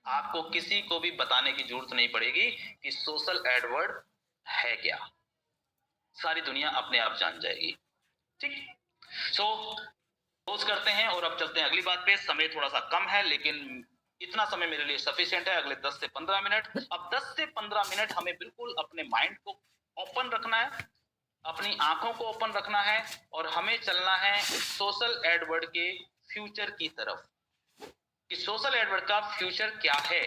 आपको किसी को भी बताने की जरूरत नहीं पड़ेगी कि सोशल एडवर्ड है क्या। सारी दुनिया अपने आप जान जाएगी। ठीक। सो क्लोज करते हैं और अब चलते हैं अगली बात पे। समय थोड़ा सा कम है लेकिन इतना समय मेरे लिए सफिशिएंट है, अगले 10 से 15 मिनट। अब 10 से 15 मिनट हमें बिल्कुल अपने माइंड को ओपन रखना है, अपनी आंखों को ओपन रखना है और हमें चलना है सोशल एडवर्ड के फ्यूचर की तरफ कि सोशल एडवर्ड का फ्यूचर क्या है,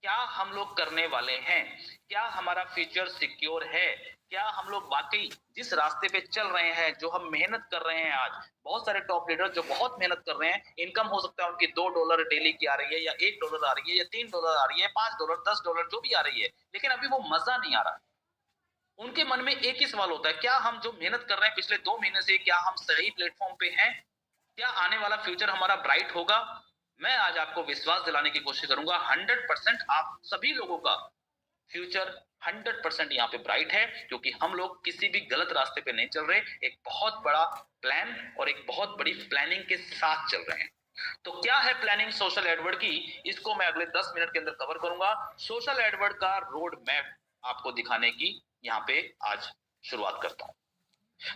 क्या हम लोग करने वाले हैं, क्या हमारा फ्यूचर सिक्योर है, क्या हम लोग वाकई जिस रास्ते पे चल रहे हैं, जो हम मेहनत कर रहे हैं। आज बहुत सारे टॉप लीडर जो बहुत मेहनत कर रहे हैं, इनकम हो सकता है उनकी $2 डेली की आ रही है या $1 आ रही है या $3 आ रही है, $5 $10 जो भी आ रही है, लेकिन अभी वो मजा नहीं आ रहा। उनके मन में एक ही सवाल होता है, क्या हम जो मेहनत कर रहे हैं पिछले 2 महीने से, क्या हम सही प्लेटफॉर्म पे हैं, क्या आने वाला फ्यूचर हमारा ब्राइट होगा। मैं आज आपको विश्वास दिलाने की कोशिश करूंगा 100% आप सभी लोगों का फ्यूचर 100% यहाँ पे ब्राइट है, क्योंकि हम लोग किसी भी गलत रास्ते पे नहीं चल रहे, एक बहुत बड़ा प्लान और एक बहुत बड़ी प्लानिंग के साथ चल रहे हैं। तो क्या है प्लानिंग सोशल एडवर्ड की, इसको मैं अगले 10 मिनट के अंदर कवर करूंगा। सोशल एडवर्ड का रोड मैप आपको दिखाने की यहाँ पे आज शुरुआत करता हूँ।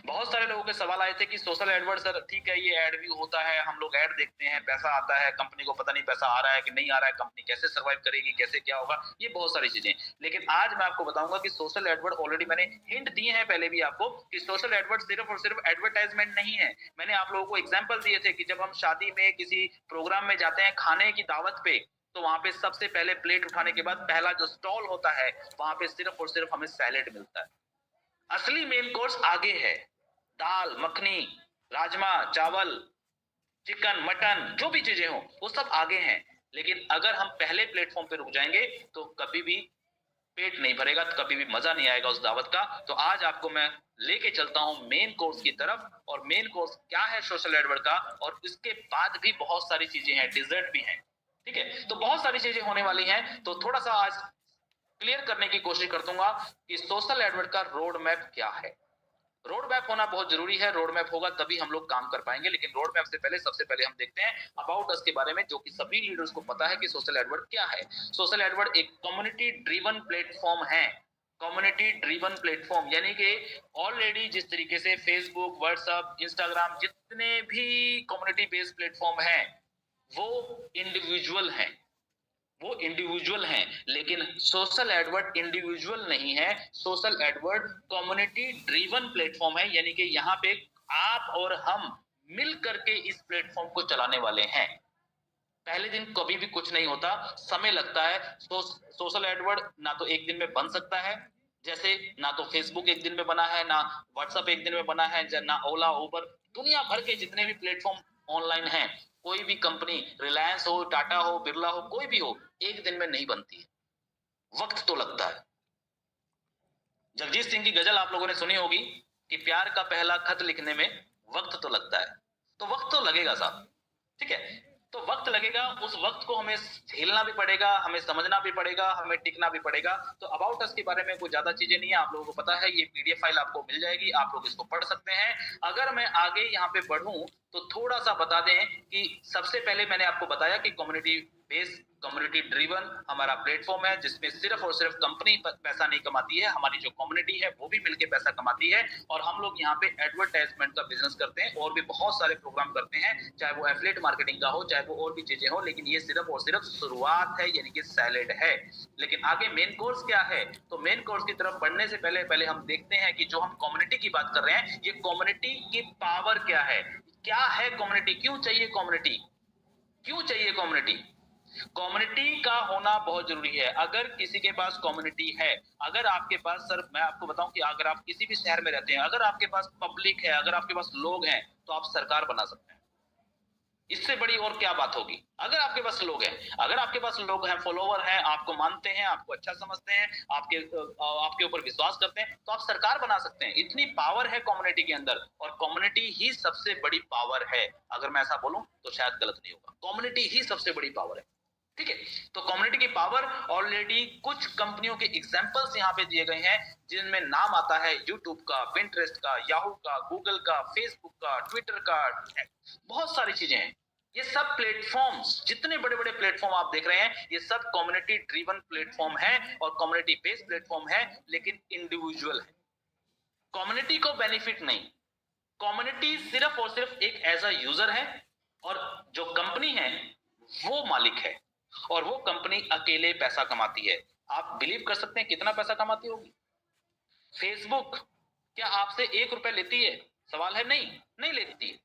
बहुत सारे लोगों के सवाल आए थे कि सोशल एडवर्ड सर ठीक है, ये एड व्यू होता है, हम लोग एड देखते हैं, पैसा आता है, कंपनी को पता नहीं पैसा आ रहा है कि नहीं आ रहा है, कंपनी कैसे सर्वाइव करेगी, कैसे क्या होगा, ये बहुत सारी चीजें। लेकिन आज मैं आपको बताऊंगा कि सोशल एडवर्ड ऑलरेडी मैंने हिंट दिए हैं पहले भी आपको कि सोशल एडवर्ड सिर्फ और सिर्फ एडवर्टाइजमेंट नहीं है। मैंने आप लोगों को एग्जाम्पल दिए थे कि जब हम शादी में किसी प्रोग्राम में जाते हैं खाने की दावत पे, तो वहां पे सबसे पहले प्लेट उठाने के बाद पहला जो स्टॉल होता है वहां पे सिर्फ और सिर्फ हमें सैलेड मिलता है। असली मेन कोर्स आगे है, दाल मखनी, राजमा चावल, चिकन मटन, जो भी चीजें हो वो सब आगे हैं। लेकिन अगर हम पहले प्लेटफॉर्म पे रुक जाएंगे तो कभी भी पेट नहीं भरेगा, तो कभी भी मजा नहीं आएगा उस दावत का। तो आज आपको मैं लेके चलता हूं मेन कोर्स की तरफ, और मेन कोर्स क्या है सोशल एडवर्ड का, और इसके बाद भी बहुत सारी चीजें हैं, डिजर्ट भी हैं। ठीक है, तो बहुत सारी चीजें होने वाली हैं। तो थोड़ा सा आज क्लियर करने की कोशिश कर दूंगा कि सोशल एडवर्ड का रोड मैप क्या है। रोड मैप होना बहुत जरूरी है, रोड मैप होगा तभी हम लोग काम कर पाएंगे। लेकिन रोड मैप से पहले सबसे पहले हम देखते हैं अबाउट अस के बारे में, जो कि सभी लीडर्स को पता है कि सोशल एडवर्ड क्या है। सोशल एडवर्ड एक कम्युनिटी ड्रिवन प्लेटफॉर्म है। कम्युनिटी ड्रिवन प्लेटफॉर्म यानी कि ऑलरेडी जिस तरीके से फेसबुक, व्हाट्सएप, इंस्टाग्राम, जितने भी कम्युनिटी बेस्ड प्लेटफॉर्म है वो इंडिविजुअल हैं, वो इंडिविजुअल हैं। लेकिन सोशल एडवर्ड इंडिविजुअल नहीं है, social Edward community driven platform है, यानी कि यहाँ पे आप और हम मिल करके इस प्लेटफॉर्म को चलाने वाले हैं। पहले दिन कभी भी कुछ नहीं होता, समय लगता है। सोशल एडवर्ड ना तो एक दिन में बन सकता है, जैसे ना तो फेसबुक एक दिन में बना है, ना व्हाट्सएप एक दिन में बना है, ना ओला उबर, दुनिया भर के जितने भी प्लेटफॉर्म ऑनलाइन हैं, कोई भी कंपनी, रिलायंस हो, टाटा हो, बिरला हो, कोई भी हो, एक दिन में नहीं बनती है, वक्त तो लगता है। जगजीत सिंह की गजल आप लोगों ने सुनी होगी कि प्यार का पहला खत लिखने में वक्त तो लगता है। तो वक्त तो लगेगा साहब, ठीक है। तो वक्त लगेगा, उस वक्त को हमें झेलना भी पड़ेगा, हमें समझना भी पड़ेगा, हमें टिकना भी पड़ेगा। तो अबाउट अस के बारे में कोई ज्यादा चीजें नहीं है, आप लोगों को पता है, ये पीडीएफ फाइल आपको मिल जाएगी, आप लोग इसको पढ़ सकते हैं। अगर मैं आगे यहाँ पे बढ़ूं तो थोड़ा सा बता दें कि सबसे पहले मैंने आपको बताया कि कम्युनिटी बेस्ड, कम्युनिटी ड्रिवन हमारा प्लेटफॉर्म है, जिसमें सिर्फ और सिर्फ कंपनी पैसा नहीं कमाती है, हमारी जो कम्युनिटी है वो भी मिलकर पैसा कमाती है। और हम लोग यहाँ पे एडवर्टाइजमेंट का बिजनेस करते हैं और भी बहुत सारे प्रोग्राम करते हैं, चाहे वो एफिलिएट मार्केटिंग का हो, चाहे वो और भी चीजें हो। लेकिन ये सिर्फ और सिर्फ शुरुआत है, यानी कि सैलेड है। लेकिन आगे मेन कोर्स क्या है, तो मेन कोर्स की तरफ बढ़ने से पहले पहले हम देखते हैं कि जो हम कम्युनिटी की बात कर रहे हैं, ये कम्युनिटी की पावर क्या है, क्या है कम्युनिटी, क्यों चाहिए कम्युनिटी, क्यों चाहिए कम्युनिटी। कम्युनिटी का होना बहुत जरूरी है। अगर किसी के पास कम्युनिटी है, अगर आपके पास, सर मैं आपको बताऊं कि अगर आप किसी भी शहर में रहते हैं, अगर आपके पास पब्लिक है, अगर आपके पास लोग हैं, तो आप सरकार बना सकते हैं। इससे बड़ी और क्या बात होगी। अगर आपके पास लोग हैं, अगर आपके पास लोग हैं, फॉलोवर हैं, आपको मानते हैं, आपको अच्छा समझते हैं, आपके ऊपर विश्वास करते हैं, तो आप सरकार बना सकते हैं। इतनी पावर है कम्युनिटी के अंदर, और कम्युनिटी ही सबसे बड़ी पावर है। अगर मैं ऐसा बोलूं तो शायद गलत नहीं होगा, कम्युनिटी ही सबसे बड़ी पावर है। ठीक है, तो कम्युनिटी की पावर ऑलरेडी कुछ कंपनियों के एग्जांपल्स यहाँ पे दिए गए हैं, जिनमें नाम आता है यूट्यूब का, पिंटरेस्ट का, याहू का, गूगल का, फेसबुक का, ट्विटर का, बहुत सारी चीजें हैं। ये सब प्लेटफॉर्म्स, जितने बड़े बड़े प्लेटफॉर्म आप देख रहे हैं, ये सब कम्युनिटी ड्रिवन प्लेटफॉर्म है और कम्युनिटी बेस्ड प्लेटफॉर्म है, लेकिन इंडिविजुअल है। कम्युनिटी को बेनिफिट नहीं, कम्युनिटी सिर्फ और सिर्फ एक एज अ यूजर है और जो कंपनी है वो मालिक है और वो कंपनी अकेले पैसा कमाती है। आप बिलीव कर सकते हैं कितना पैसा कमाती होगी? फेसबुक क्या आपसे 1 रुपए लेती है? सवाल है नहीं, नहीं लेती है।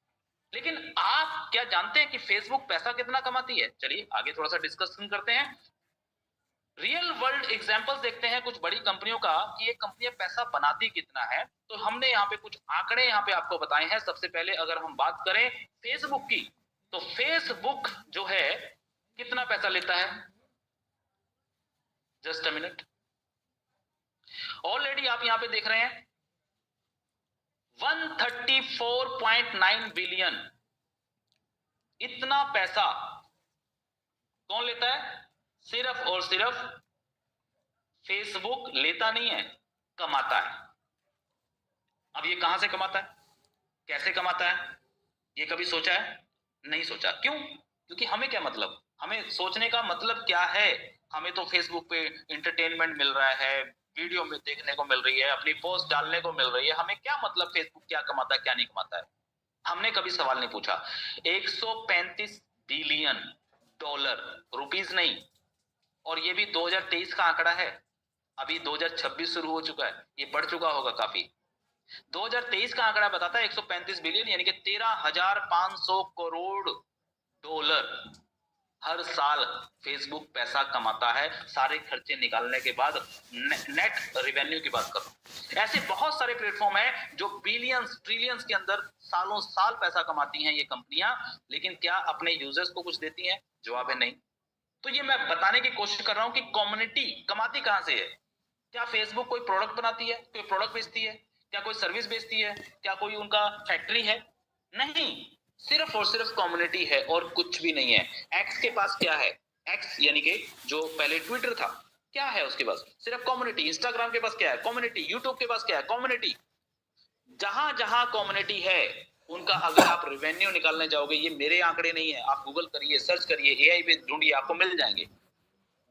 लेकिन आप क्या जानते हैं कि फेसबुक पैसा कितना कमाती है? चलिए आगे थोड़ा सा डिस्कशन करते हैं। रियल वर्ल्ड एग्जांपल्स देखते हैं कुछ बड़ी कंपनियों का कि ये कंपनियां पैसा बनाती कितना है। तो हमने यहाँ पे कुछ आंकड़े यहाँ पे आपको बताए हैं। सबसे पहले अगर हम बात करें फेसबुक की, तो फेसबुक जो है कितना पैसा लेता है? Just a minute. ऑलरेडी आप यहाँ पे देख रहे हैं 134.9 बिलियन, इतना पैसा कौन लेता है? सिर्फ और सिर्फ फेसबुक लेता नहीं है, कमाता है। अब ये कहां से कमाता है, कैसे कमाता है, ये कभी सोचा है? नहीं सोचा। क्यों? क्योंकि हमें क्या मतलब, हमें सोचने का मतलब क्या है? हमें तो फेसबुक पे इंटरटेनमेंट मिल रहा है, वीडियो में देखने को मिल रही है, अपनी पोस्ट डालने को मिल रही है। हमें क्या मतलब फेसबुक क्या कमाता है क्या नहीं कमाता है? हमने कभी सवाल नहीं पूछा। 135 बिलियन डॉलर, रुपीस नहीं, और ये भी 2023 का आंकड़ा है। अभी 2026 शुरू हो चुका है, ये बढ़ चुका होगा काफी। 2023 का आंकड़ा बताता है 135 बिलियन यानी कि 13,500 करोड़ डॉलर हर साल फेसबुक पैसा कमाता है, सारे खर्चे निकालने के बाद, नेट रेवेन्यू की बात कर रहा हूं। ऐसे बहुत सारे प्लेटफॉर्म है जो बिलियंस ट्रिलियंस के अंदर सालों साल पैसा कमाती हैं ये कंपनियां, लेकिन क्या अपने यूजर्स को कुछ देती हैं? जवाब है नहीं। तो ये मैं बताने की कोशिश कर रहा हूं कि कम्युनिटी कमाती कहां से है। क्या फेसबुक कोई प्रोडक्ट बनाती है, कोई प्रोडक्ट बेचती है, क्या कोई सर्विस बेचती है, क्या कोई उनका फैक्ट्री है? नहीं, सिर्फ और सिर्फ कम्युनिटी है और कुछ भी नहीं है। एक्स के पास क्या है? एक्स यानी कि जो पहले ट्विटर था, क्या है उसके पास? सिर्फ कम्युनिटी। इंस्टाग्राम के पास क्या है? कम्युनिटी। यूट्यूब के पास क्या है? कम्युनिटी। जहां जहां कम्युनिटी है उनका अगर आप रेवेन्यू निकालने जाओगे, ये मेरे आंकड़े नहीं है, आप गूगल करिए, सर्च करिए, एआई पे ढूंढिए, आपको मिल जाएंगे।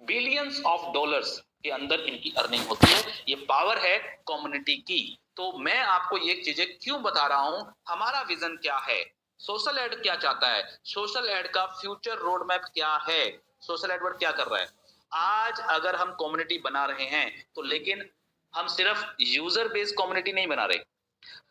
बिलियंस ऑफ डॉलर्स के अंदर इनकी अर्निंग होती है। ये पावर है कम्युनिटी की। तो मैं आपको ये चीजें क्यों बता रहा हूं, हमारा विजन क्या है, सोशल एड क्या चाहता है, सोशल एड का फ्यूचर रोड मैप क्या है, सोशल एडवर्ड क्या कर रहा है। आज अगर हम कम्युनिटी बना रहे हैं तो, लेकिन हम सिर्फ यूजर बेस्ड कम्युनिटी नहीं बना रहे,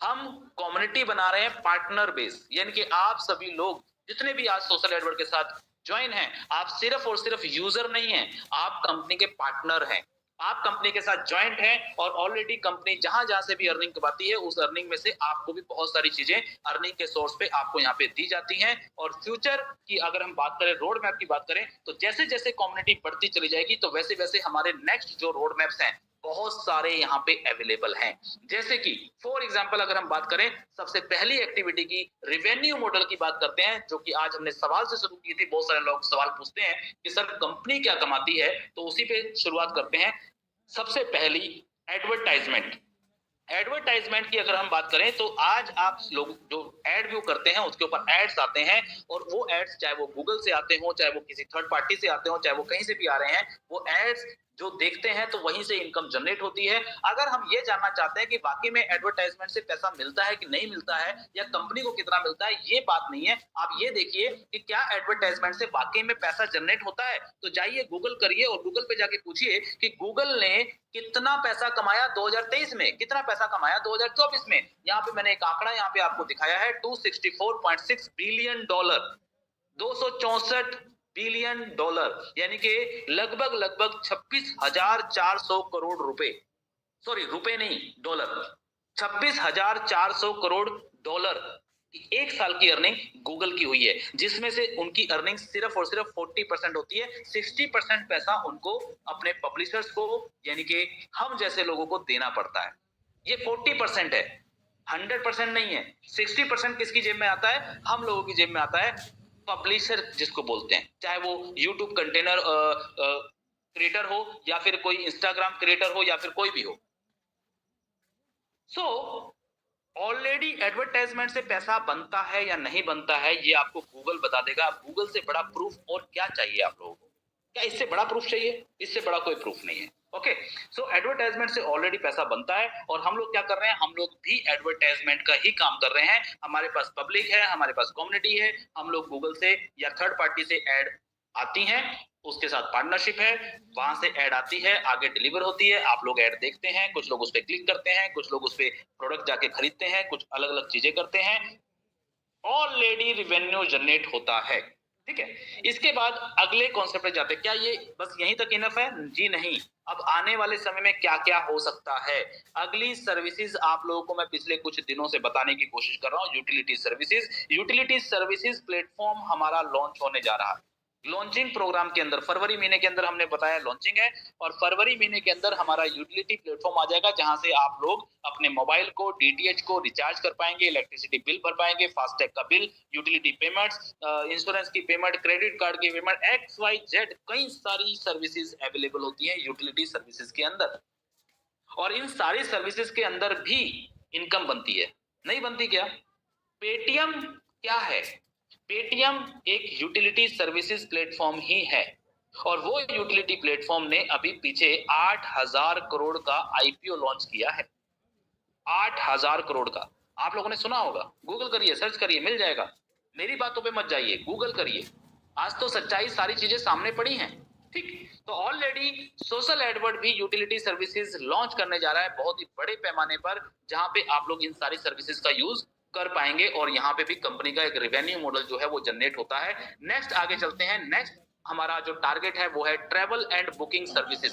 हम कम्युनिटी बना रहे हैं पार्टनर बेस, यानी कि आप सभी लोग जितने भी आज सोशल एडवर्ड के साथ ज्वाइन हैं, आप सिर्फ और सिर्फ यूजर नहीं हैं, आप कंपनी के पार्टनर हैं। आप कंपनी के साथ ज्वाइंट हैं और ऑलरेडी कंपनी जहां जहां से भी अर्निंग कमाती है, उस अर्निंग में से आपको भी बहुत सारी चीजें अर्निंग के सोर्स पे आपको यहाँ पे दी जाती हैं। और फ्यूचर की अगर हम बात करें, रोड मैप की बात करें, तो जैसे जैसे कम्युनिटी बढ़ती चली जाएगी तो वैसे वैसे हमारे नेक्स्ट जो रोड मैप्स हैं बहुत सारे यहाँ पे अवेलेबल हैं। जैसे कि फॉर एग्जांपल अगर हम बात करें, सबसे पहली एक्टिविटी की रेवेन्यू मॉडल की बात करते हैं, जो कि आज हमने सवाल से शुरू की थी। बहुत सारे लोग सवाल पूछते हैं कि सर कंपनी क्या कमाती है, तो उसी पे शुरुआत करते हैं। सबसे पहली एडवर्टाइजमेंट। एडवर्टाइजमेंट की अगर हम बात करें तो आज आप लोग जो एड व्यू करते हैं उसके ऊपर एड्स आते हैं, और वो एड्स चाहे वो गूगल से आते हो, चाहे वो किसी थर्ड पार्टी से आते हो, चाहे वो कहीं से भी आ रहे हैं, वो एड्स जो देखते हैं तो वहीं से इनकम जनरेट होती है। अगर हम ये जानना चाहते हैं कि वाकई में एडवर्टाइजमेंट से पैसा मिलता है कि नहीं मिलता है, या कंपनी को कितना मिलता है, ये बात नहीं है। आप ये देखिए कि क्या एडवर्टाइजमेंट से वाकई में पैसा जनरेट होता है। तो जाइए गूगल करिए और गूगल पे जाके पूछिए कि गूगल ने कितना पैसा कमाया 2023 में, कितना पैसा कमाया 2024 में। यहाँ पे मैंने एक आंकड़ा यहाँ पे आपको दिखाया है, 264.6 बिलियन डॉलर, 264 बिलियन डॉलर, यानी कि लगभग लगभग 26,400 करोड़ रुपए, सॉरी रुपए नहीं डॉलर, 26,400 करोड़ डॉलर की एक साल की अर्निंग गूगल की हुई है, जिसमें से उनकी अर्निंग सिर्फ और सिर्फ 40% होती है। 60% पैसा उनको अपने पब्लिशर्स को, यानी कि हम जैसे लोगों को देना पड़ता है। ये 40% है, 100% नहीं है। 60% किसकी जेब में आता है? हम लोगों की जेब में आता है, पब्लिशर जिसको बोलते हैं, चाहे वो यूट्यूब कंटेनर क्रिएटर हो, या फिर कोई इंस्टाग्राम क्रिएटर हो, या फिर कोई भी हो। सो ऑलरेडी एडवर्टाइजमेंट से पैसा बनता है या नहीं बनता है ये आपको गूगल बता देगा। गूगल से बड़ा प्रूफ और क्या चाहिए आप लोगों को? क्या इससे बड़ा प्रूफ चाहिए? इससे बड़ा कोई प्रूफ नहीं है। ओके, सो एडवर्टाइजमेंट से ऑलरेडी पैसा बनता है और हम लोग क्या कर रहे हैं, हम लोग भी एडवर्टाइजमेंट का ही काम कर रहे हैं। हमारे पास पब्लिक है, हमारे पास कम्युनिटी है, हम लोग गूगल से या थर्ड पार्टी से एड आती हैं, उसके साथ पार्टनरशिप है, वहां से ऐड आती है, आगे डिलीवर होती है, आप लोग ऐड देखते हैं, कुछ लोग उस पर क्लिक करते हैं, कुछ लोग उस पर प्रोडक्ट जाके खरीदते हैं, कुछ अलग अलग चीजें करते हैं, ऑलरेडी रिवेन्यू जनरेट होता है। ठीक है, इसके बाद अगले कॉन्सेप्ट पे जाते हैं। क्या ये बस यहीं तक इनफ है? जी नहीं, अब आने वाले समय में क्या क्या हो सकता है, अगली सर्विसेज आप लोगों को मैं पिछले कुछ दिनों से बताने की कोशिश कर रहा हूं। Utility services, utility services platform हमारा लॉन्च होने जा रहा है। लॉन्चिंग प्रोग्राम के अंदर फरवरी महीने के अंदर हमने बताया लॉन्चिंग है, और फरवरी महीने के अंदर हमारा यूटिलिटी प्लेटफॉर्म आ जाएगा, जहां से आप लोग अपने मोबाइल को, डीटीएच को रिचार्ज कर पाएंगे, इलेक्ट्रिसिटी बिल भर पाएंगे, फास्टैग का बिल, यूटिलिटी पेमेंट्स, इंश्योरेंस की पेमेंट, क्रेडिट कार्ड की पेमेंट, एक्स वाई जेड कई सारी सर्विसेज अवेलेबल होती है यूटिलिटी सर्विसेज के अंदर। और इन सारी सर्विसेज के अंदर भी इनकम बनती है, नहीं बनती क्या? पेटीएम क्या है? पेटीएम एक यूटिलिटी सर्विसेज प्लेटफॉर्म ही है, और वो यूटिलिटी प्लेटफॉर्म ने अभी पीछे 8,000 करोड़ का आईपीओ लॉन्च किया है। 8,000 करोड़ का, आप लोगों ने सुना होगा, गूगल करिए, सर्च करिए, मिल जाएगा। मेरी बातों पे मत जाइए, गूगल करिए, आज तो सच्चाई सारी चीजें सामने पड़ी हैं। ठीक, तो ऑलरेडी सोशल एडवर्ड भी यूटिलिटी सर्विसेज लॉन्च करने जा रहा है बहुत ही बड़े पैमाने पर, जहां पे आप लोग इन सारी सर्विसेज का यूज कर पाएंगे, और यहाँ पे भी कंपनी का एक रेवेन्यू मॉडल जो है वो जनरेट होता है। नेक्स्ट आगे चलते हैं। नेक्स्ट हमारा जो टारगेट है वो है travel and booking services.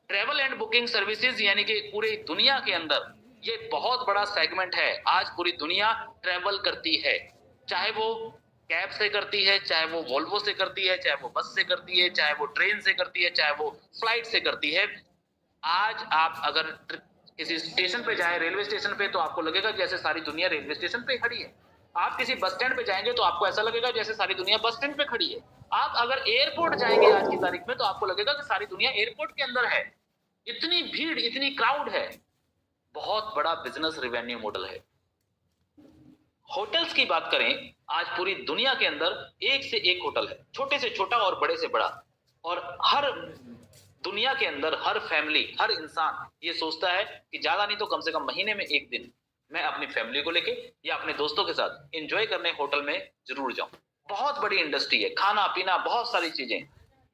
Travel and booking services यानी कि पूरी दुनिया के अंदर ये बहुत बड़ा सेगमेंट है। आज पूरी दुनिया ट्रेवल करती है, चाहे वो कैब से करती है, चाहे वो वोल्वो से करती है, चाहे वो बस से करती है, चाहे वो ट्रेन से करती है, चाहे वो फ्लाइट से करती है। आज आप अगर किसी स्टेशन पे जाए, रेलवे स्टेशन पे, तो आपको लगेगा जैसे सारी दुनिया रेलवे स्टेशन पे खड़ी है। आप किसी बस स्टैंड पे जाएंगे तो आपको ऐसा लगेगा जैसे सारी दुनिया बस स्टैंड पे खड़ी है। आप अगर एयरपोर्ट जाएंगे आज की तारीख में तो आपको लगेगा कि सारी दुनिया एयरपोर्ट के अंदर है। इतनी भीड़, इतनी क्राउड है। बहुत बड़ा बिजनेस रिवेन्यू मॉडल है। होटल्स की बात करें, आज पूरी दुनिया के अंदर एक से एक होटल है, छोटे से छोटा और बड़े से बड़ा, और हर दुनिया के अंदर हर फैमिली, हर इंसान ये सोचता है कि ज्यादा नहीं तो कम से कम महीने में एक दिन मैं अपनी फैमिली को लेके या अपने दोस्तों के साथ एंजॉय करने होटल में जरूर जाऊं। बहुत बड़ी इंडस्ट्री है, खाना पीना बहुत सारी चीजें।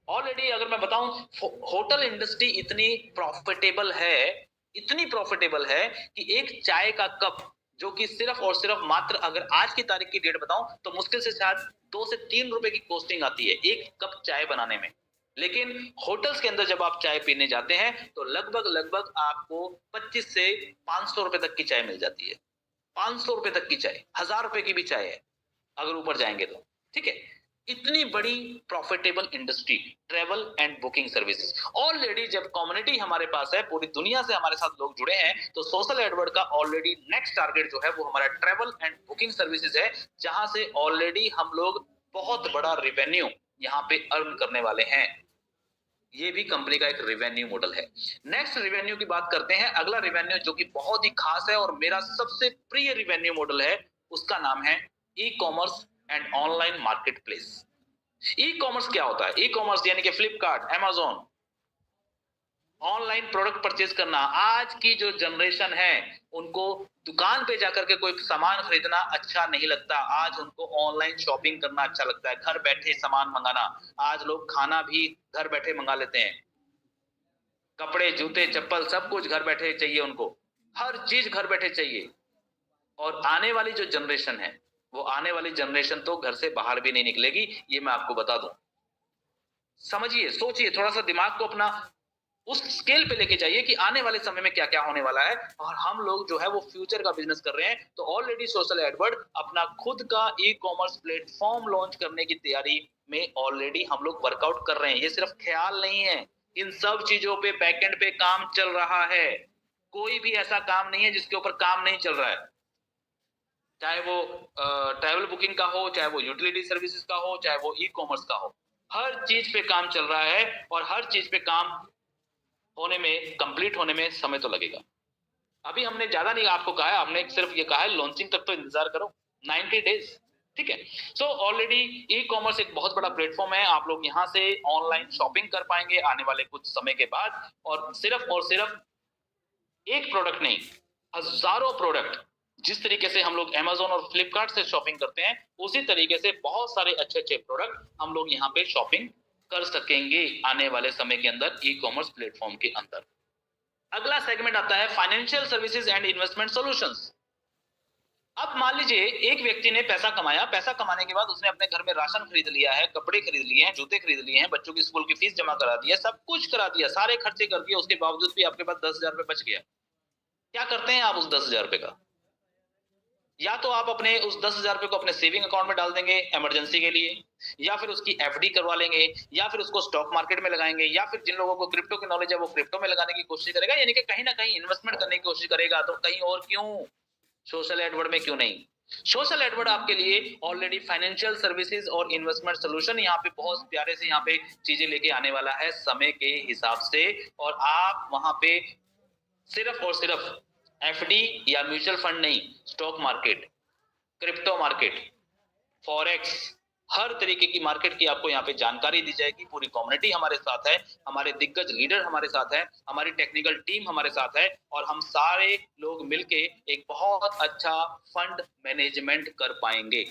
ऑलरेडी अगर मैं बताऊं, होटल इंडस्ट्री इतनी प्रॉफिटेबल है, इतनी प्रॉफिटेबल है कि एक चाय का कप जो कि सिर्फ और सिर्फ मात्र, अगर आज की तारीख की डेट बताऊं तो मुश्किल से शायद 2 से 3 रुपए की कॉस्टिंग आती है एक कप चाय बनाने में। लेकिन होटल्स के अंदर जब आप चाय पीने जाते हैं तो लगभग लगभग आपको 25 से 500 रुपए तक की चाय मिल जाती है। 500 रुपए तक की चाय, 1,000 रुपए की भी चाय है अगर ऊपर जाएंगे तो। ठीक है, इतनी बड़ी profitable industry travel and booking services. Already जब कम्युनिटी हमारे पास है, पूरी दुनिया से हमारे साथ लोग जुड़े हैं, तो सोशल एडवर्ड का ऑलरेडी नेक्स्ट टारगेट जो है वो हमारा ट्रेवल एंड बुकिंग सर्विसेज है, जहां से ऑलरेडी हम लोग बहुत बड़ा रेवेन्यू यहाँ पे अर्न करने वाले हैं। ये भी कंपनी का एक रेवेन्यू मॉडल है। नेक्स्ट रेवेन्यू की बात करते हैं। अगला रेवेन्यू जो कि बहुत ही खास है और मेरा सबसे प्रिय रेवेन्यू मॉडल है, उसका नाम है e commerce and online market place. E commerce क्या होता है? ई कॉमर्स यानी कि Flipkart, Amazon, online product purchase करना। आज की जो जनरेशन है उनको दुकान पे जाकर के कोई सामान खरीदना अच्छा नहीं लगता, आज उनको ऑनलाइन शॉपिंग करना अच्छा लगता है, घर बैठे सामान मंगाना। आज लोग खाना भी घर बैठे मंगा लेते हैं, कपड़े, जूते, चप्पल सब कुछ घर बैठे चाहिए उनको, हर चीज घर बैठे चाहिए। और आने वाली जो जनरेशन है, वो आने वाली जनरेशन तो घर से बाहर भी नहीं निकलेगी, ये मैं आपको बता दूं। समझिए, सोचिए, थोड़ा सा दिमाग को अपना उस स्केल पे लेके जाइए कि आने वाले समय में क्या क्या होने वाला है, और हम लोग जो है वो फ्यूचर का बिजनेस कर रहे हैं। तो ऑलरेडी सोशल एडवर्ड अपना खुद का ई कॉमर्स प्लेटफॉर्म लॉन्च करने की तैयारी में ऑलरेडी हम लोग वर्कआउट कर रहे हैं। ये सिर्फ ख्याल नहीं है, इन सब चीजों पे बैकएंड पे काम चल रहा है। कोई भी ऐसा काम नहीं है जिसके ऊपर काम नहीं चल रहा है, चाहे वो ट्रैवल बुकिंग का हो, चाहे वो यूटिलिटी सर्विसेज का हो, चाहे वो ई कॉमर्स का हो। हर चीज पे काम चल रहा है, और हर चीज पे काम होने में, कंप्लीट होने में समय तो लगेगा। अभी हमने ज्यादा नहीं आपको कहा है, हमने सिर्फ ये कहा है लॉन्चिंग तक तो इंतजार करो, 90 डेज, ठीक है। सो ऑलरेडी ई कॉमर्स एक बहुत बड़ा प्लेटफॉर्म है, आप लोग यहाँ से ऑनलाइन शॉपिंग कर पाएंगे आने वाले कुछ समय के बाद, और सिर्फ एक प्रोडक्ट नहीं, हजारों प्रोडक्ट। जिस तरीके से हम लोग Amazon और फ्लिपकार्ट से शॉपिंग करते हैं, उसी तरीके से बहुत सारे अच्छे अच्छे प्रोडक्ट हम लोग यहाँ पे शॉपिंग कर सकेंगे आने वाले समय के अंदर ई कॉमर्स प्लेटफॉर्म के अंदर। अगला सेगमेंट आता है financial services and investment solutions. अब मान लीजिए एक व्यक्ति ने पैसा कमाया, पैसा कमाने के बाद उसने अपने घर में राशन खरीद लिया है, कपड़े खरीद लिए हैं, जूते खरीद लिए हैं, बच्चों की स्कूल की फीस जमा करा दी है, सब कुछ करा दिया, सारे खर्चे कर दिए, उसके बावजूद भी आपके पास 10,000 रुपए बच गया। क्या करते हैं आप उस 10,000 रुपए का? या तो आप अपने उस 10,000 रुपए को अपने सेविंग अकाउंट में डाल देंगे इमरजेंसी के लिए, या फिर उसकी एफडी करवा लेंगे, या फिर उसको स्टॉक मार्केट में लगाएंगे, या फिर जिन लोगों को क्रिप्टो की नॉलेज है वो क्रिप्टो में लगाने की कोशिश करेगा, यानी कि कहीं ना कहीं इन्वेस्टमेंट करने की कोशिश करेगा। तो कहीं और क्यों, सोशल एडवर्ड में क्यों नहीं? सोशल एडवर्ड आपके लिए ऑलरेडी फाइनेंशियल सर्विसेज और इन्वेस्टमेंट सोल्यूशन यहाँ पे बहुत प्यारे से यहाँ पे चीजें लेके आने वाला है समय के हिसाब से, और आप वहां पे सिर्फ और सिर्फ एफडी या म्यूचुअल फंड नहीं, stock market, crypto market, forex, हर तरीके की मार्केट की आपको यहाँ पे जानकारी दी जाएगी। पूरी कम्युनिटी हमारे साथ है, हमारे दिग्गज लीडर हमारे साथ है, हमारी टेक्निकल टीम हमारे साथ है, और हम सारे लोग मिलके एक बहुत अच्छा फंड मैनेजमेंट कर पाएंगे।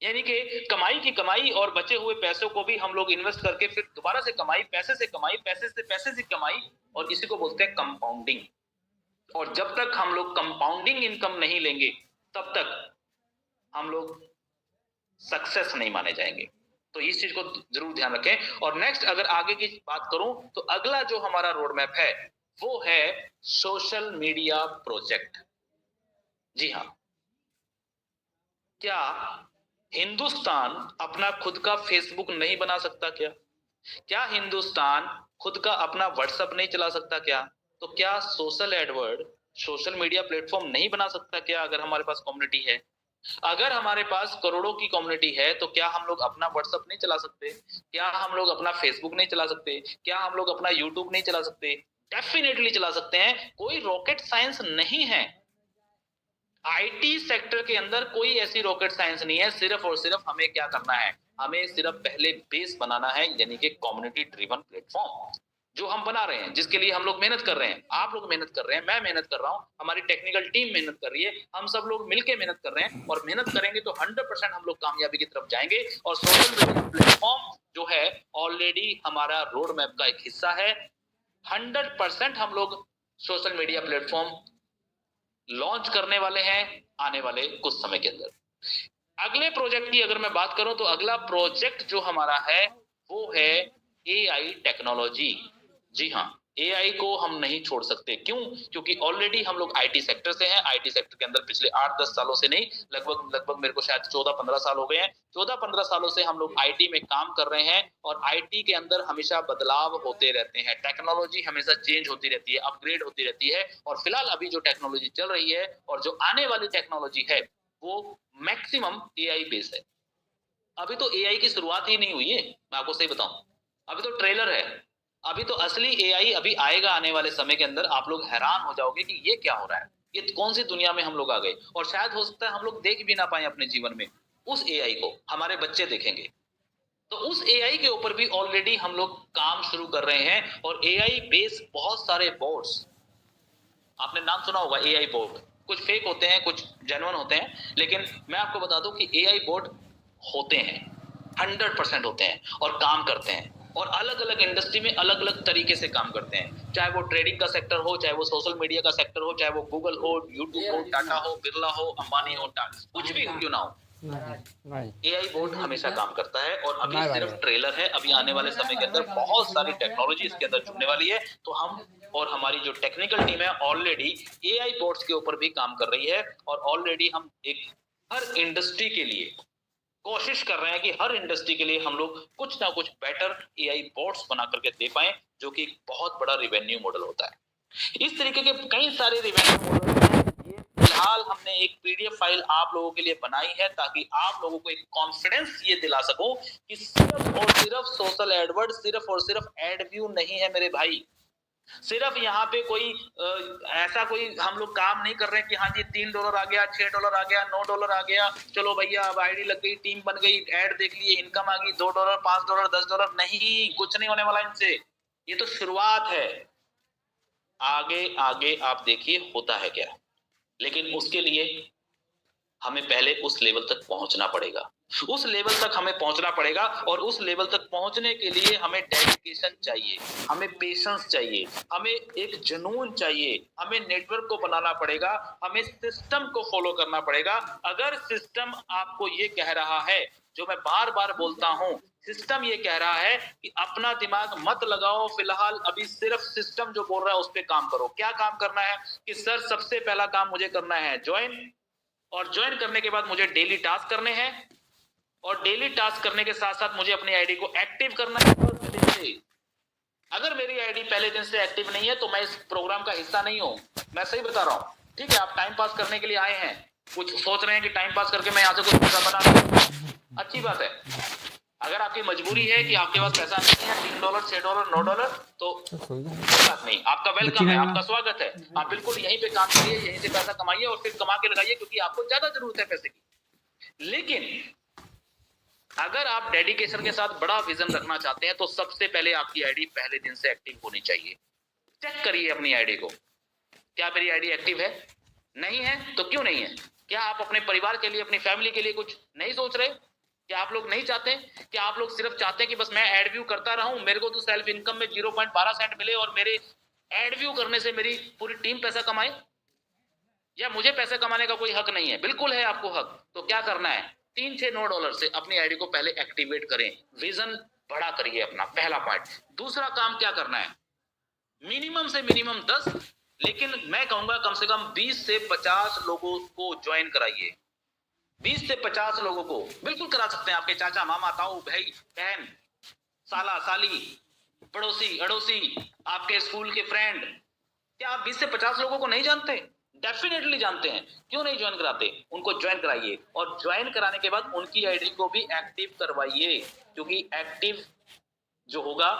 यानी कि कमाई की कमाई और बचे हुए पैसों को भी हम लोग इन्वेस्ट करके फिर दोबारा से कमाई, पैसे से कमाई, पैसे से कमाई, और इसी को बोलते हैं कंपाउंडिंग। और जब तक हम लोग कंपाउंडिंग इनकम नहीं लेंगे तब तक हम लोग सक्सेस नहीं माने जाएंगे। तो इस चीज को जरूर ध्यान रखें। और नेक्स्ट अगर आगे की बात करूं तो अगला जो हमारा रोड मैप है वो है सोशल मीडिया प्रोजेक्ट। जी हां, क्या हिंदुस्तान अपना खुद का फेसबुक नहीं बना सकता क्या? क्या हिंदुस्तान खुद का अपना व्हाट्सएप नहीं चला सकता क्या? तो क्या social Edward social media platform नहीं बना सकता क्या? अगर हमारे पास कम्युनिटी है, अगर हमारे पास करोड़ों की कम्युनिटी है, तो क्या हम लोग अपना व्हाट्सएप नहीं चला सकते? क्या हम लोग अपना फेसबुक नहीं चला सकते? क्या हम लोग अपना यूट्यूब नहीं चला सकते? डेफिनेटली चला सकते हैं। कोई रॉकेट साइंस नहीं है, आईटी सेक्टर के अंदर कोई ऐसी रॉकेट साइंस नहीं है। सिर्फ और सिर्फ हमें क्या करना है, हमें सिर्फ पहले बेस बनाना है, यानी कि कम्युनिटी ड्रिवन प्लेटफॉर्म जो हम बना रहे हैं, जिसके लिए हम लोग मेहनत कर रहे हैं, आप लोग मेहनत कर रहे हैं, मैं मेहनत कर रहा हूं, हमारी टेक्निकल टीम मेहनत कर रही है, हम सब लोग मिलकर मेहनत कर रहे हैं, और मेहनत करेंगे तो 100% हम लोग कामयाबी की तरफ जाएंगे। और सोशल मीडिया प्लेटफॉर्म जो है ऑलरेडी हमारा रोड मैप का एक हिस्सा है। 100% हम लोग सोशल मीडिया प्लेटफॉर्म लॉन्च करने वाले हैं आने वाले कुछ समय के अंदर। अगले प्रोजेक्ट की अगर मैं बात करूं तो अगला प्रोजेक्ट जो हमारा है वो है एआई टेक्नोलॉजी। जी हां, एआई को हम नहीं छोड़ सकते। क्यों? क्योंकि ऑलरेडी हम लोग आईटी सेक्टर से हैं। आईटी सेक्टर के अंदर पिछले 8-10 सालों से नहीं, लगभग मेरे को शायद 14-15 साल हो गए हैं। 14-15 सालों से हम लोग आईटी में काम कर रहे हैं, और आईटी के अंदर हमेशा बदलाव होते रहते हैं, टेक्नोलॉजी हमेशा चेंज होती रहती है, अपग्रेड होती रहती है। और फिलहाल अभी जो टेक्नोलॉजी चल रही है और जो आने वाली टेक्नोलॉजी है वो मैक्सिमम एआई बेस है। अभी तो एआई की शुरुआत ही नहीं हुई है, मैं आपको सही बताऊं, अभी तो ट्रेलर है। अभी तो असली एआई अभी आएगा आने वाले समय के अंदर। आप लोग हैरान हो जाओगे कि ये क्या हो रहा है, ये कौन सी दुनिया में हम लोग आ गए। और शायद हो सकता है हम लोग देख भी ना पाए अपने जीवन में उस एआई को, हमारे बच्चे देखेंगे। तो उस एआई के ऊपर भी ऑलरेडी हम लोग काम शुरू कर रहे हैं, और एआई बेस बहुत सारे बोर्ड्स, आपने नाम सुना होगा एआई बोर्ड, कुछ फेक होते हैं, कुछ जेन्युइन होते हैं, लेकिन मैं आपको बता दूं कि एआई बोर्ड होते हैं, 100% होते हैं और काम करते हैं, और अलग अलग इंडस्ट्री में अलग अलग तरीके से काम करते हैं। चाहे वो ट्रेडिंग का सेक्टर हो, चाहे वो सोशल मीडिया का सेक्टर हो, चाहे वो गूगल हो, यूट्यूब हो, टाटा हो, बिरला हो, अंबानी हो, कुछ भी क्यों ना हो, एआई बोर्ड हमेशा काम करता है। और अभी सिर्फ ट्रेलर है, अभी आने वाले समय के अंदर बहुत सारी टेक्नोलॉजी इसके अंदर जुड़ने वाली है। तो हम और हमारी जो टेक्निकल टीम है ऑलरेडी एआई बोर्ड्स के ऊपर भी काम कर रही है, और ऑलरेडी हम एक हर इंडस्ट्री के लिए कोशिश कर रहे हैं कि हर इंडस्ट्री के लिए हम लोग कुछ ना कुछ बेटर एआई बोर्ड्स बना करके दे पाए, जो कि एक बहुत बड़ा रिवेन्यू मॉडल होता है। इस तरीके के कई सारे रिवेन्यू मॉडल हैं। फिलहाल हमने एक पीडीएफ फाइल आप लोगों के लिए बनाई है, ताकि आप लोगों को एक कॉन्फिडेंस ये दिला सकूं कि सिर्फ और सिर्फ सोशल एडवर्ड सिर्फ और सिर्फ एड व्यू नहीं है मेरे भाई। सिर्फ यहाँ पे कोई ऐसा कोई हम लोग काम नहीं कर रहे हैं कि हाँ जी $3 आ गया, $6 आ गया, $9 आ गया, चलो भैया अब आईडी लग गई, टीम बन गई, ऐड देख लिए, इनकम आ गई, $2, $5, $10। नहीं, कुछ नहीं होने वाला इनसे। ये तो शुरुआत है। आगे आगे आप देखिए होता है क्या। लेकिन उसके लिए हमें पहले उस लेवल तक पहुंचना पड़ेगा। उस लेवल तक हमें पहुंचना पड़ेगा और उस लेवल तक पहुंचने के लिए हमें डेडिकेशन चाहिए, हमें पेशेंस चाहिए, हमें एक जुनून चाहिए, हमें नेटवर्क को बनाना पड़ेगा, हमें सिस्टम को फॉलो करना पड़ेगा। अगर सिस्टम आपको ये कह रहा है, जो मैं बार बार बोलता हूं, सिस्टम ये कह रहा है कि अपना दिमाग मत लगाओ, फिलहाल अभी सिर्फ सिस्टम जो बोल रहा है उस पर काम करो। क्या काम करना है कि सर सबसे पहला काम मुझे करना है ज्वाइन, और ज्वाइन करने के बाद मुझे डेली टास्क करने हैं, और डेली टास्क करने के साथ साथ मुझे अपनी आईडी को एक्टिव करना है फर्स्ट दिन से। अगर मेरी आईडी पहले दिन से एक्टिव नहीं है तो मैं इस प्रोग्राम का हिस्सा नहीं हूं। मैं सही बता रहा हूं। ठीक है, आप टाइम पास करने के लिए आए हैं, कुछ सोच रहे हैं कि टाइम पास करके मैं यहां से कुछ पैसा बना लूं, अच्छी बात है। अगर आपकी मजबूरी है कि आपके पास पैसा नहीं है, $3, $6, $9, तो कोई बात नहीं, आपका वेलकम है, आपका स्वागत है। आप बिल्कुल यहीं पे काम करिए, यहीं से पैसा कमाइए और फिर कमा के लगाइए, क्योंकि आपको ज्यादा जरूरत है पैसे की। लेकिन अगर आप डेडिकेशन के साथ बड़ा विजन रखना चाहते हैं तो सबसे पहले आपकी आईडी पहले दिन से एक्टिव होनी चाहिए। चेक करिए अपनी आईडी को, क्या मेरी आईडी एक्टिव है? नहीं है तो क्यों नहीं है? क्या आप अपने परिवार के लिए, अपनी फैमिली के लिए कुछ नहीं सोच रहे? क्या आप लोग नहीं चाहते? क्या आप लोग सिर्फ चाहते हैं कि बस मैं एड व्यू करता रहूं, मेरे को तो सेल्फ इनकम में 0.12 सेंट मिले और मेरे एड व्यू करने से मेरी पूरी टीम पैसा कमाए? या मुझे पैसे कमाने का कोई हक नहीं है? बिल्कुल है आपको हक। तो क्या करना है, $3-9 से अपनी आईडी को पहले एक्टिवेट करें, विजन बड़ा करिए अपना, पहला पॉइंट। दूसरा काम क्या करना है, मिनिमम से मिनिमम 10, लेकिन मैं कहूंगा कम से कम 20 से 50 लोगों को ज्वाइन कराइए। 20 से 50 लोगों को बिल्कुल करा सकते हैं, आपके चाचा, मामा, ताऊ, भाई, बहन, साला, साली, पड़ोसी, अड़ोसी, आपके स्कूल के फ्रेंड। क्या आप 20 से 50 लोगों को नहीं जानते? डेफिनेटली जानते हैं। क्यों नहीं ज्वाइन कराते? उनको ज्वाइन कराइए, और ज्वाइन कराने के बाद उनकी आईडी को भी एक्टिव करवाइए, क्योंकि एक्टिव जो होगा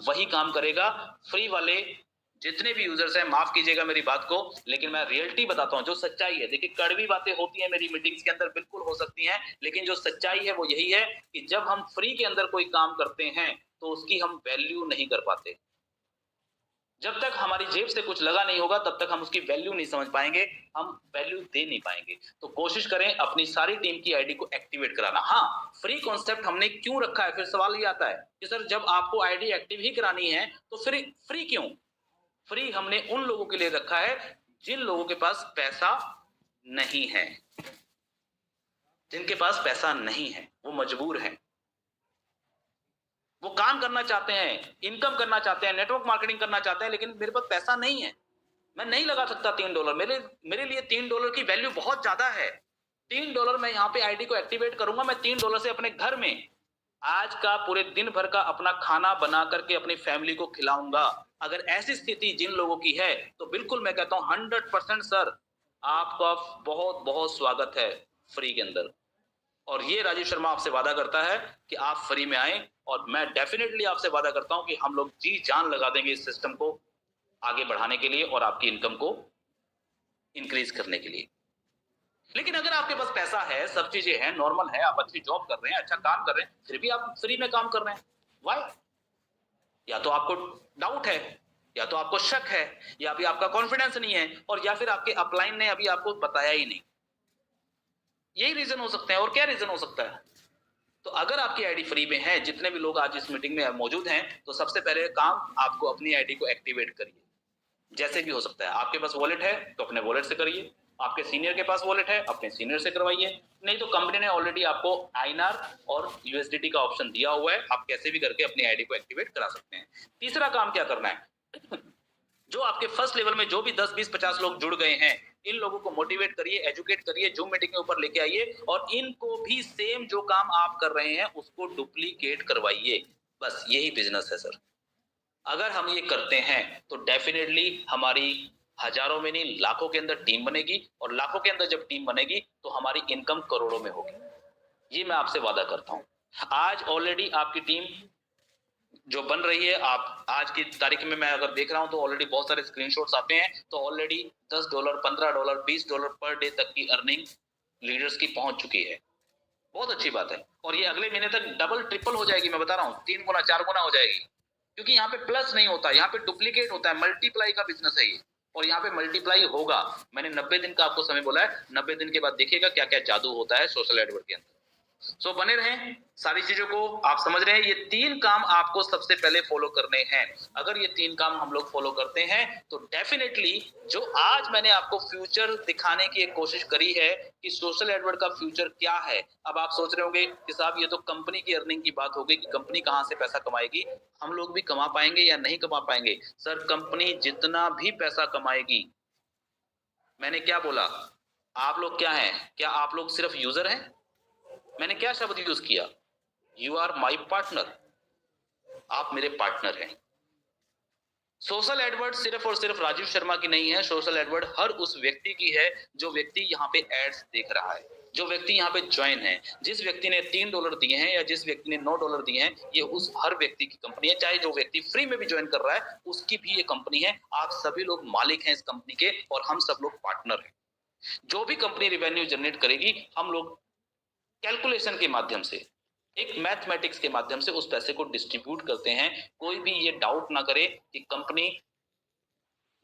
वही काम करेगा। फ्री वाले जितने भी यूजर्स हैं, माफ कीजिएगा मेरी बात को, लेकिन मैं रियलिटी बताता हूं, जो सच्चाई है। देखिए, कड़वी बातें होती हैं मेरी मीटिंग्स के अंदर, बिल्कुल हो सकती हैं, लेकिन जो सच्चाई है वो यही है कि जब हम फ्री के अंदर कोई काम करते हैं तो उसकी हम वैल्यू नहीं कर पाते। जब तक हमारी जेब से कुछ लगा नहीं होगा तब तक हम उसकी वैल्यू नहीं समझ पाएंगे, हम वैल्यू दे नहीं पाएंगे। तो कोशिश करें अपनी सारी टीम की आईडी को एक्टिवेट कराना। हाँ, फ्री कॉन्सेप्ट हमने क्यों रखा है, फिर सवाल ये आता है कि सर जब आपको आईडी एक्टिव ही करानी है तो फिर फ्री क्यों? फ्री हमने उन लोगों के लिए रखा है जिन लोगों के पास पैसा नहीं है, जिनके पास पैसा नहीं है, वो मजबूर हैं, वो काम करना चाहते हैं, इनकम करना चाहते हैं, नेटवर्क मार्केटिंग करना चाहते हैं, लेकिन मेरे पास पैसा नहीं है, मैं नहीं लगा सकता $3। मेरे लिए $3 की वैल्यू बहुत ज्यादा है। $3 मैं यहाँ पे आईडी को एक्टिवेट करूंगा, मैं $3 से अपने घर में आज का पूरे दिन भर का अपना खाना बना करके अपनी फैमिली को खिलाऊंगा। अगर ऐसी स्थिति जिन लोगों की है तो बिल्कुल मैं कहता हूं 100% सर, आपका बहुत बहुत स्वागत है फ्री के अंदर। और ये राजीव शर्मा आपसे वादा करता है कि आप फ्री में आए, और मैं डेफिनेटली आपसे वादा करता हूं कि हम लोग जी जान लगा देंगे इस सिस्टम को आगे बढ़ाने के लिए और आपकी इनकम को इंक्रीज करने के लिए। लेकिन अगर आपके पास पैसा है, सब चीजें हैं, नॉर्मल है, आप अच्छी जॉब कर रहे हैं, अच्छा काम कर रहे हैं, फिर भी आप फ्री में काम कर रहे हैं, वाई? या तो आपको डाउट है, या तो आपको शक है, या अभी आपका कॉन्फिडेंस नहीं है, और या फिर आपके अपलाइन ने अभी आपको बताया ही नहीं। यही रीजन हो सकते हैं, और क्या रीजन हो सकता है? तो अगर आपकी आईडी फ्री में है, जितने भी लोग आज इस मीटिंग में मौजूद हैं, तो सबसे पहले काम आपको अपनी आईडी को एक्टिवेट करिए, जैसे भी हो सकता है। आपके पास वॉलेट है तो अपने वॉलेट से करिए, आपके सीनियर के पास वॉलेट है अपने सीनियर से करवाइए, नहीं तो कंपनी ने ऑलरेडी आपको INR और USDT का ऑप्शन दिया हुआ है, आप कैसे भी करके अपनी आईडी को एक्टिवेट करा सकते हैं। तीसरा काम क्या करना है, जो आपके फर्स्ट लेवल में जो भी 10, 20, 50 लोग जुड़ गए हैं, इन लोगों को मोटिवेट करिए, एजुकेट करिए, जूम मीटिंग के ऊपर लेके आइए, और इनको भी सेम जो काम आप कर रहे हैं उसको डुप्लीकेट करवाइए। बस यही बिजनेस है सर। अगर हम ये करते हैं तो डेफिनेटली हमारी हजारों में नहीं, लाखों के अंदर टीम बनेगी, और लाखों के अंदर जब टीम बनेगी तो हमारी इनकम करोड़ों में होगी। ये मैं आपसे वादा करता हूं। आज ऑलरेडी आपकी टीम जो बन रही है, आप आज की तारीख में मैं अगर देख रहा हूं तो ऑलरेडी बहुत सारे स्क्रीनशॉट्स आते हैं, तो ऑलरेडी $10, $15, $20 पर डे तक की अर्निंग लीडर्स की पहुंच चुकी है। बहुत अच्छी बात है, और ये अगले महीने तक डबल ट्रिपल हो जाएगी, मैं बता रहा हूँ, 3 गुना 4 गुना हो जाएगी, क्योंकि यहाँ पे प्लस नहीं होता, यहाँ पे डुप्लीकेट होता है, मल्टीप्लाई का बिजनेस है ये, और यहाँ पे मल्टीप्लाई होगा। मैंने 90 दिन का आपको समय बोला है, 90 दिन के बाद देखिएगा क्या क्या जादू होता है सोशल एडवर्ड के अंदर। सो बने रहें, सारी चीजों को आप समझ रहे हैं। ये 3 काम आपको सबसे पहले फॉलो करने हैं। अगर ये 3 काम हम लोग फॉलो करते हैं तो डेफिनेटली जो आज मैंने आपको फ्यूचर दिखाने की एक कोशिश करी है कि सोशल एडवर्ड का फ्यूचर क्या है। अब आप सोच रहे होंगे कि साहब ये तो कंपनी की अर्निंग की बात हो गई कि कंपनी कहां से पैसा कमाएगी, हम लोग भी कमा पाएंगे या नहीं कमा पाएंगे। सर, कंपनी जितना भी पैसा कमाएगी, मैंने क्या बोला, आप लोग क्या हैं? क्या आप लोग सिर्फ यूजर हैं? मैंने क्या शब्द यूज किया? यू आर माई पार्टनर, आप मेरे पार्टनर हैं। सोशल एडवर्ड सिर्फ और सिर्फ राजीव शर्मा की नहीं है, सोशल एडवर्ड हर उस व्यक्ति की है जो व्यक्ति यहाँ पे एड्स देख रहा है, जो व्यक्ति यहाँ पे ज्वाइन है। जिस व्यक्ति ने $3 दिए हैं या जिस व्यक्ति ने $9 दिए हैं, ये उस हर व्यक्ति की कंपनी है। चाहे जो व्यक्ति फ्री में भी ज्वाइन कर रहा है उसकी भी ये कंपनी है। आप सभी लोग मालिक हैं इस कंपनी के और हम सब लोग पार्टनर हैं। जो भी कंपनी रेवेन्यू जनरेट करेगी, हम लोग कैलकुलेशन के माध्यम से, एक मैथमेटिक्स के माध्यम से उस पैसे को डिस्ट्रीब्यूट करते हैं। कोई भी ये डाउट ना करे कि कंपनी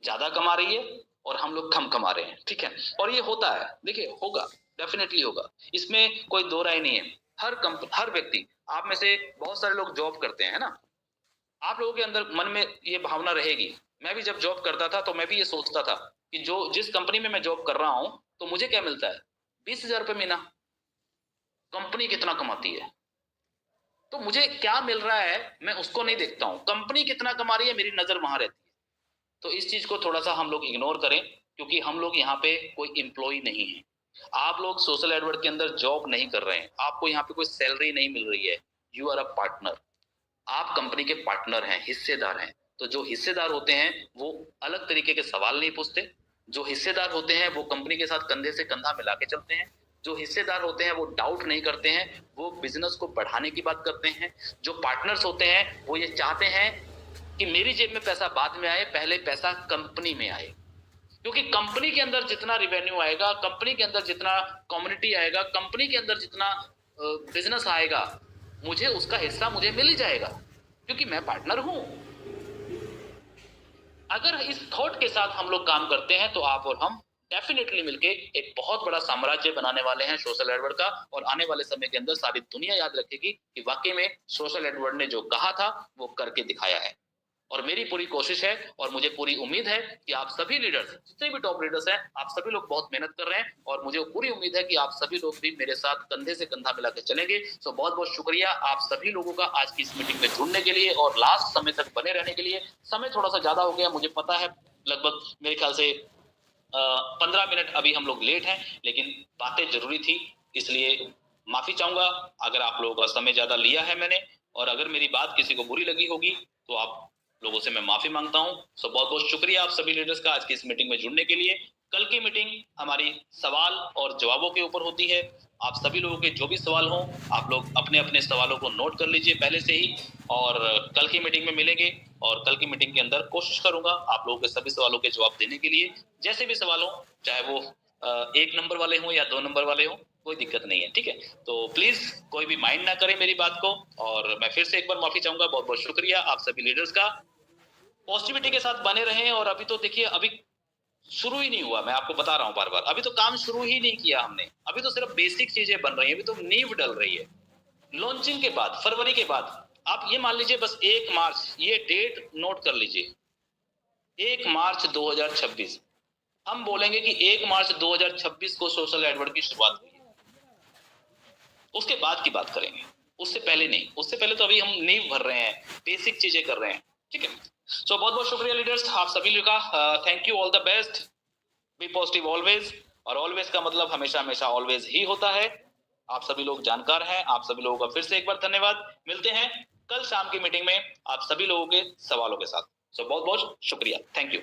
ज्यादा कमा रही है और हम लोग कम कमा रहे हैं, ठीक है। और ये होता है, देखिए होगा, डेफिनेटली होगा, इसमें कोई दो राय नहीं है। हर व्यक्ति, आप में से बहुत सारे लोग जॉब करते हैं ना, आप लोगों के अंदर मन में ये भावना रहेगी। मैं भी जब जॉब करता था तो मैं भी ये सोचता था कि जिस कंपनी में मैं जॉब कर रहा हूं तो मुझे क्या मिलता है, 20,000 रुपये महीना। कंपनी कितना कमाती है तो मुझे क्या मिल रहा है, मैं उसको नहीं देखता हूं। कंपनी कितना कमा रही है, मेरी नजर वहां रहती है। तो इस चीज को थोड़ा सा हम लोग इग्नोर करें, क्योंकि हम लोग यहाँ पे कोई एम्प्लॉय नहीं है। आप लोग सोशल एडवर्ड के अंदर जॉब नहीं कर रहे हैं, आपको यहाँ पे कोई सैलरी नहीं मिल रही है। यू आर अ पार्टनर, आप कंपनी के पार्टनर हैं, हिस्सेदार हैं। तो जो हिस्सेदार होते हैं वो अलग तरीके के सवाल नहीं पूछते। जो हिस्सेदार होते हैं वो कंपनी के साथ कंधे से कंधा मिला के चलते हैं। जो हिस्सेदार होते हैं वो डाउट नहीं करते हैं, वो बिजनेस को बढ़ाने की बात करते हैं। जो पार्टनर्स होते हैं वो ये चाहते हैं कि मेरी जेब में पैसा बाद में आए, पहले पैसा कंपनी में आए। क्योंकि कंपनी के अंदर जितना रिवेन्यू आएगा, कंपनी के अंदर जितना कम्युनिटी आएगा, कंपनी के अंदर जितना बिजनेस आएगा, मुझे उसका हिस्सा मुझे मिल ही जाएगा, क्योंकि मैं पार्टनर हूं। अगर इस थॉट के साथ हम लोग काम करते हैं तो आप और हम डेफिनेटली मिलके एक बहुत बड़ा साम्राज्य बनाने वाले हैं सोशल एडवर्ड का। और आने वाले समय के अंदर सारी दुनिया याद रखेगी कि वाकई में सोशल एडवर्ड ने जो कहा था वो करके दिखाया है। और मेरी पूरी कोशिश है और मुझे पूरी उम्मीद है कि आप सभी लीडर्स, जितने भी टॉप लीडर्स हैं, आप सभी लोग बहुत मेहनत कर रहे हैं और मुझे पूरी उम्मीद है कि आप सभी लोग भी मेरे साथ कंधे से कंधा मिलाकर चलेंगे। सो बहुत बहुत शुक्रिया आप सभी लोगों का आज की इस मीटिंग में जुड़ने के लिए और लास्ट समय तक बने रहने के लिए। समय थोड़ा सा ज्यादा हो गया, मुझे पता है, लगभग मेरे ख्याल से 15 मिनट अभी हम लोग लेट हैं, लेकिन बातें जरूरी थी, इसलिए माफी चाहूंगा अगर आप लोगों का समय ज्यादा लिया है मैंने। और अगर मेरी बात किसी को बुरी लगी होगी तो आप लोगों से मैं माफी मांगता हूं। सो बहुत बहुत शुक्रिया आप सभी लीडर्स का आज की इस मीटिंग में जुड़ने के लिए। कल की मीटिंग हमारी सवाल और जवाबों के ऊपर होती है। आप सभी लोगों के जो भी सवाल हों, आप लोग अपने अपने सवालों को नोट कर लीजिए पहले से ही, और कल की मीटिंग में मिलेंगे। और कल की मीटिंग के अंदर कोशिश करूंगा आप लोगों के सभी सवालों के जवाब देने के लिए। जैसे भी सवाल हो, चाहे वो 1 नंबर वाले हों या 2 नंबर वाले हों, कोई दिक्कत नहीं है, ठीक है। तो प्लीज कोई भी माइंड ना करे मेरी बात को। और मैं फिर से एक बार माफी चाहूंगा। बहुत बहुत शुक्रिया आप सभी लीडर्स का। पॉजिटिविटी के साथ बने रहें। और अभी तो देखिए, अभी शुरू ही नहीं हुआ, मैं आपको बता रहा हूं बार बार, अभी तो काम शुरू ही नहीं किया हमने। अभी तो सिर्फ बेसिक चीजें बन रही है, अभी तो नींव डल रही है। लॉन्चिंग के बाद, फरवरी के बाद, आप ये मान लीजिए बस 1 मार्च, ये डेट नोट कर लीजिए, 1 मार्च 2026। हम बोलेंगे कि 1 मार्च 2026 को सोशल एडवर्ड की शुरुआत हुई है, उसके बाद की बात करेंगे, उससे पहले नहीं। उससे पहले तो अभी हम नींव भर रहे हैं, बेसिक चीजें कर रहे हैं, ठीक है। सो बहुत बहुत शुक्रिया लीडर्स आप सभी लोगों का। Thank you, all the best, be positive always. और ऑलवेज का मतलब हमेशा हमेशा ऑलवेज ही होता है। आप सभी लोग जानकार हैं, आप सभी लोगों का फिर से एक बार धन्यवाद। मिलते हैं कल शाम की मीटिंग में आप सभी लोगों के सवालों के साथ। सो बहुत बहुत शुक्रिया, थैंक यू।